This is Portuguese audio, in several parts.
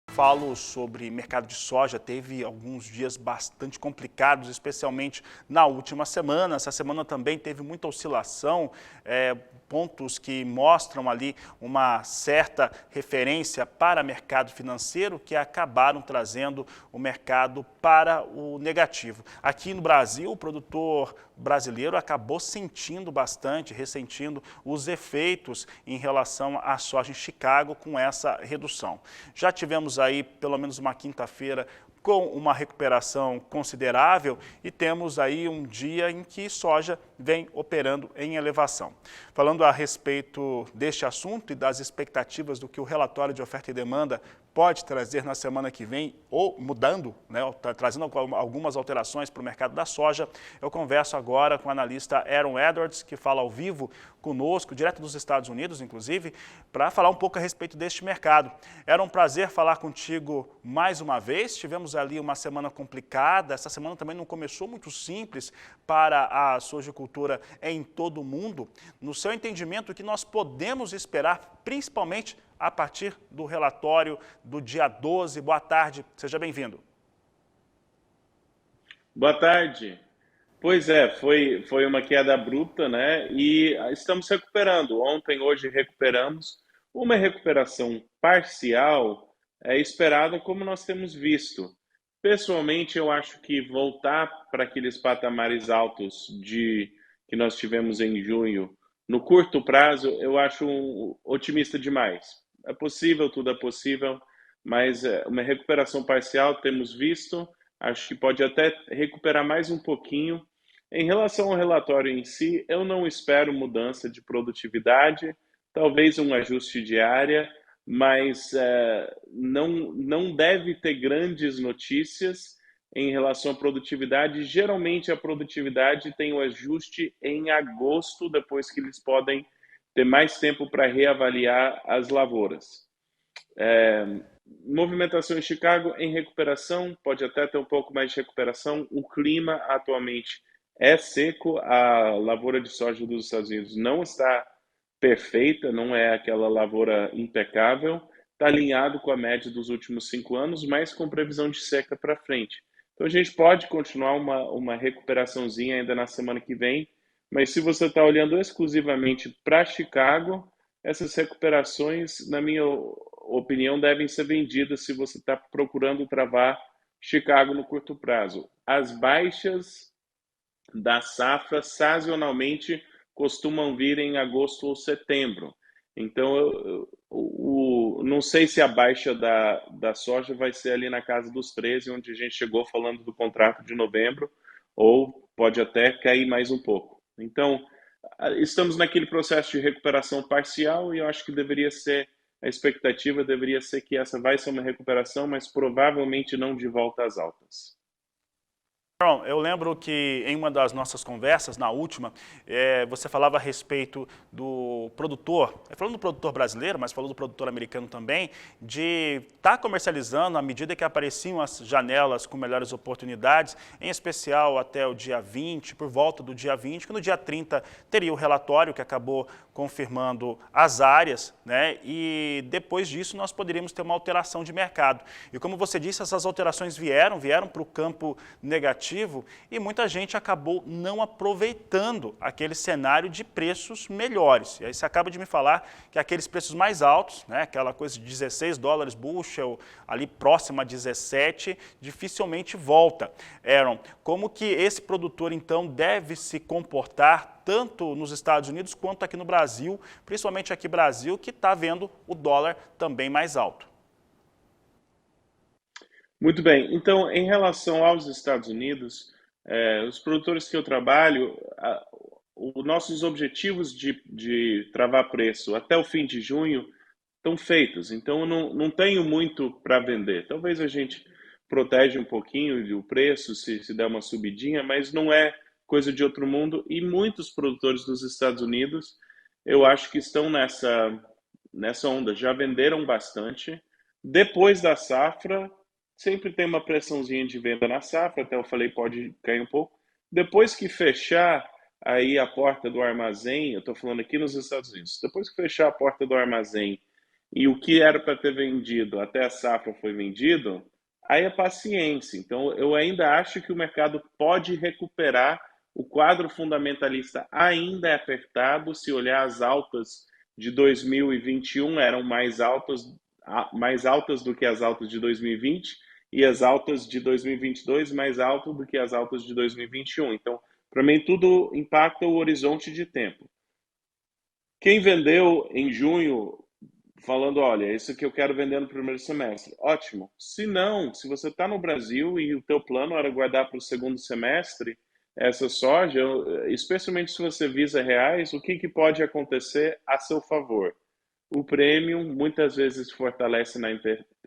Falo sobre mercado de soja, teve alguns dias bastante complicados, especialmente na última semana. Essa semana também teve muita oscilação, pontos que mostram ali uma certa referência para mercado financeiro que acabaram trazendo o mercado para o negativo. Aqui no Brasil, o produtor brasileiro acabou sentindo bastante, ressentindo os efeitos em relação à soja em Chicago com essa redução. Já tivemos aí pelo menos uma quinta-feira com uma recuperação considerável e temos aí um dia em que soja vem operando em elevação. Falando a respeito deste assunto e das expectativas do que o relatório de oferta e demanda pode trazer na semana que vem, ou mudando, né, trazendo algumas alterações para o mercado da soja, eu converso agora com o analista Aaron Edwards, que fala ao vivo conosco, direto dos Estados Unidos, inclusive, para falar um pouco a respeito deste mercado. Era um prazer falar contigo mais uma vez, tivemos ali uma semana complicada, essa semana também não começou muito simples para a sojicultura em todo o mundo. No seu entendimento, o que nós podemos esperar, principalmente a partir do relatório do dia 12. Boa tarde, seja bem-vindo. Boa tarde. Pois é, foi uma queda abrupta, né? E estamos recuperando. Ontem, hoje recuperamos. Uma recuperação parcial é esperada como nós temos visto. Pessoalmente, eu acho que voltar para aqueles patamares altos que nós tivemos em junho, no curto prazo, eu acho otimista demais. É possível, tudo é possível, mas uma recuperação parcial temos visto. Acho que pode até recuperar mais um pouquinho. Em relação ao relatório em si, eu não espero mudança de produtividade, talvez um ajuste de área, mas não deve ter grandes notícias em relação à produtividade. Geralmente a produtividade tem o ajuste em agosto, depois que eles podem ter mais tempo para reavaliar as lavouras. Movimentação em Chicago em recuperação, pode até ter um pouco mais de recuperação. O clima atualmente é seco, a lavoura de soja dos Estados Unidos não está perfeita, não é aquela lavoura impecável, está alinhado com a média dos últimos 5 anos, mas com previsão de seca para frente. Então a gente pode continuar uma recuperaçãozinha ainda na semana que vem, mas se você está olhando exclusivamente para Chicago, essas recuperações, na minha opinião, devem ser vendidas se você está procurando travar Chicago no curto prazo. As baixas da safra, sazonalmente, costumam vir em agosto ou setembro. Então, não sei se a baixa da soja vai ser ali na casa dos 13, onde a gente chegou falando do contrato de novembro, ou pode até cair mais um pouco. Então, estamos naquele processo de recuperação parcial e eu acho que a expectativa deveria ser que essa vai ser uma recuperação, mas provavelmente não de volta às altas. Bom, eu lembro que em uma das nossas conversas, na última, você falava a respeito do produtor, falando do produtor brasileiro, mas falou do produtor americano também, de estar comercializando à medida que apareciam as janelas com melhores oportunidades, em especial até o dia 20, por volta do dia 20, que no dia 30 teria o relatório que acabou confirmando as áreas, né? E depois disso nós poderíamos ter uma alteração de mercado. E como você disse, essas alterações vieram para o campo negativo e muita gente acabou não aproveitando aquele cenário de preços melhores. E aí você acaba de me falar que aqueles preços mais altos, né, aquela coisa de 16 dólares bushel, ali próximo a 17, dificilmente volta. Aaron, como que esse produtor então deve se comportar tanto nos Estados Unidos quanto aqui no Brasil, principalmente aqui no Brasil, que está vendo o dólar também mais alto? Muito bem. Então, em relação aos Estados Unidos, os produtores que eu trabalho, os nossos objetivos de travar preço até o fim de junho estão feitos. Então, eu não tenho muito para vender. Talvez a gente protege um pouquinho o preço se der uma subidinha, mas não é coisa de outro mundo. E muitos produtores dos Estados Unidos, eu acho que estão nessa onda. Já venderam bastante. Depois da safra, sempre tem uma pressãozinha de venda na safra, até eu falei pode cair um pouco. Depois que fechar, aí a porta do armazém, eu estou falando aqui nos Estados Unidos, depois que fechar a porta do armazém e o que era para ter vendido até a safra foi vendido, aí é paciência. Então, eu ainda acho que o mercado pode recuperar. O quadro fundamentalista ainda é apertado. Se olhar as altas de 2021 eram mais altas do que as altas de 2020 e as altas de 2022 mais altas do que as altas de 2021. Então, para mim, tudo impacta o horizonte de tempo. Quem vendeu em junho falando, olha, isso que eu quero vender no primeiro semestre, ótimo. Se não, se você está no Brasil e o teu plano era guardar para o segundo semestre essa soja, especialmente se você visa reais, o que pode acontecer a seu favor? O prêmio muitas vezes fortalece na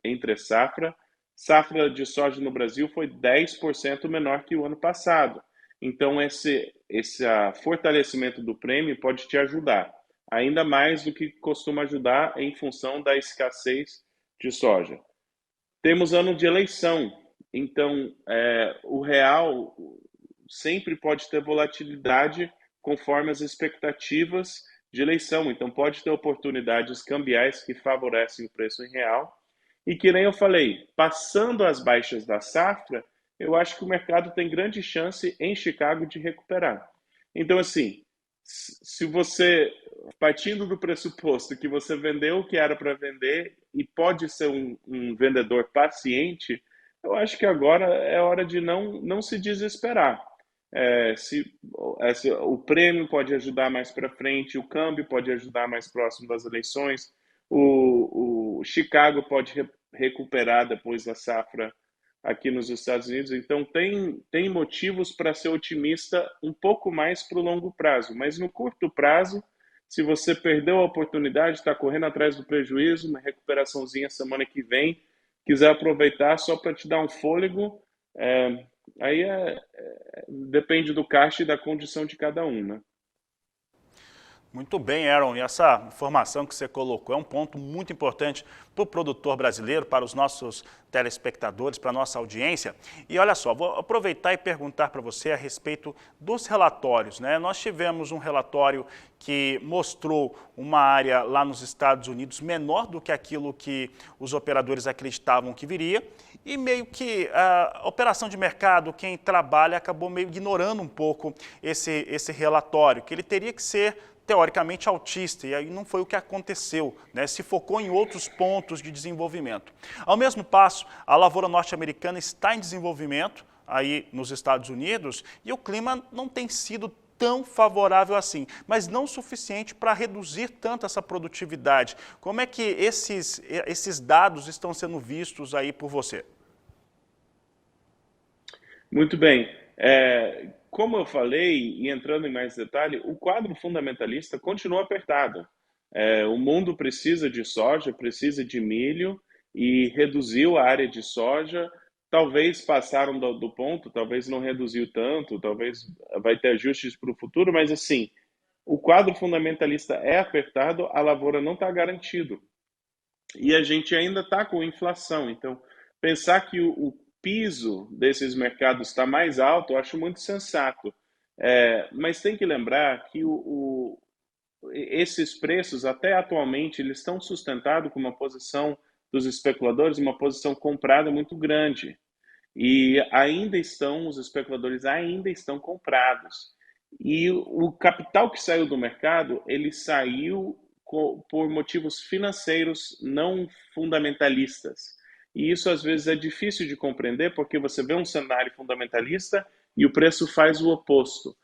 entre safra. Safra de soja no Brasil foi 10% menor que o ano passado. Então, esse fortalecimento do prêmio pode te ajudar, ainda mais do que costuma ajudar em função da escassez de soja. Temos ano de eleição, então o real sempre pode ter volatilidade conforme as expectativas de eleição. Então, pode ter oportunidades cambiais que favorecem o preço em real. E que nem eu falei, passando as baixas da safra, eu acho que o mercado tem grande chance em Chicago de recuperar. Então, assim, se você, partindo do pressuposto que você vendeu o que era para vender e pode ser um vendedor paciente, eu acho que agora é hora de não se desesperar. O prêmio pode ajudar mais para frente, o câmbio pode ajudar mais próximo das eleições, o Chicago pode recuperar depois da safra aqui nos Estados Unidos. Então, tem motivos para ser otimista um pouco mais para o longo prazo, mas no curto prazo, se você perdeu a oportunidade, está correndo atrás do prejuízo, uma recuperaçãozinha semana que vem, quiser aproveitar só para te dar um fôlego, aí depende do caixa e da condição de cada um, né? Muito bem, Aaron, e essa informação que você colocou é um ponto muito importante para o produtor brasileiro, para os nossos telespectadores, para a nossa audiência. E olha só, vou aproveitar e perguntar para você a respeito dos relatórios, né? Nós tivemos um relatório que mostrou uma área lá nos Estados Unidos menor do que aquilo que os operadores acreditavam que viria, e meio que a operação de mercado, quem trabalha, acabou meio ignorando um pouco esse relatório, que ele teria que ser teoricamente autista, e aí não foi o que aconteceu, né? Se focou em outros pontos de desenvolvimento. Ao mesmo passo, a lavoura norte-americana está em desenvolvimento, aí nos Estados Unidos, e o clima não tem sido tão favorável assim, mas não o suficiente para reduzir tanto essa produtividade. Como é que esses dados estão sendo vistos aí por você? Muito bem. Como eu falei, e entrando em mais detalhe, o quadro fundamentalista continua apertado. O mundo precisa de soja, precisa de milho, e reduziu a área de soja. Talvez passaram do ponto, talvez não reduziu tanto, talvez vai ter ajustes para o futuro, mas assim, o quadro fundamentalista é apertado, a lavoura não está garantido. E a gente ainda está com inflação. Então, pensar que o piso desses mercados está mais alto, eu acho muito sensato. Mas tem que lembrar que esses preços, até atualmente, eles estão sustentados com uma posição dos especuladores, uma posição comprada muito grande. E os especuladores ainda estão comprados. E o capital que saiu do mercado, ele saiu por motivos financeiros não fundamentalistas. E isso às vezes é difícil de compreender porque você vê um cenário fundamentalista e o preço faz o oposto.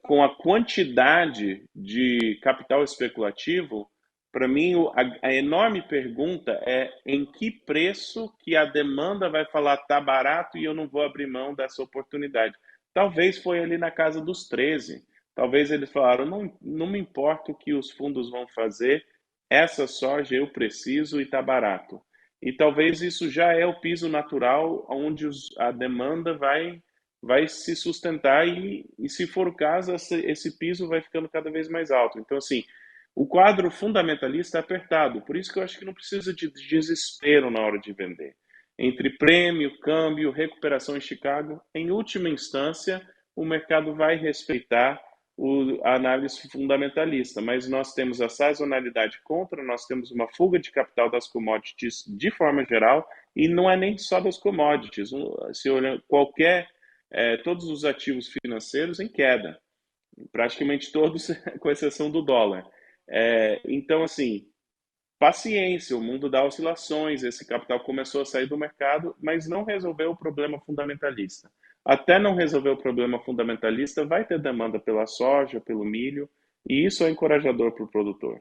Com a quantidade de capital especulativo, para mim a enorme pergunta é em que preço que a demanda vai falar tá barato e eu não vou abrir mão dessa oportunidade. Talvez foi ali na casa dos 13. Talvez eles falaram, não me importa o que os fundos vão fazer, essa soja eu preciso e tá barato. E talvez isso já é o piso natural onde a demanda vai se sustentar e se for o caso, esse piso vai ficando cada vez mais alto. Então, assim, o quadro fundamentalista é apertado, por isso que eu acho que não precisa de desespero na hora de vender. Entre prêmio, câmbio, recuperação em Chicago, em última instância, o mercado vai respeitar a análise fundamentalista, mas nós temos a sazonalidade contra, nós temos uma fuga de capital das commodities de forma geral, e não é nem só das commodities, se olhar todos os ativos financeiros em queda, praticamente todos, com exceção do dólar. Então, assim, paciência, o mundo dá oscilações, esse capital começou a sair do mercado, mas não resolveu o problema fundamentalista. Até não resolver o problema fundamentalista, vai ter demanda pela soja, pelo milho, e isso é encorajador para o produtor.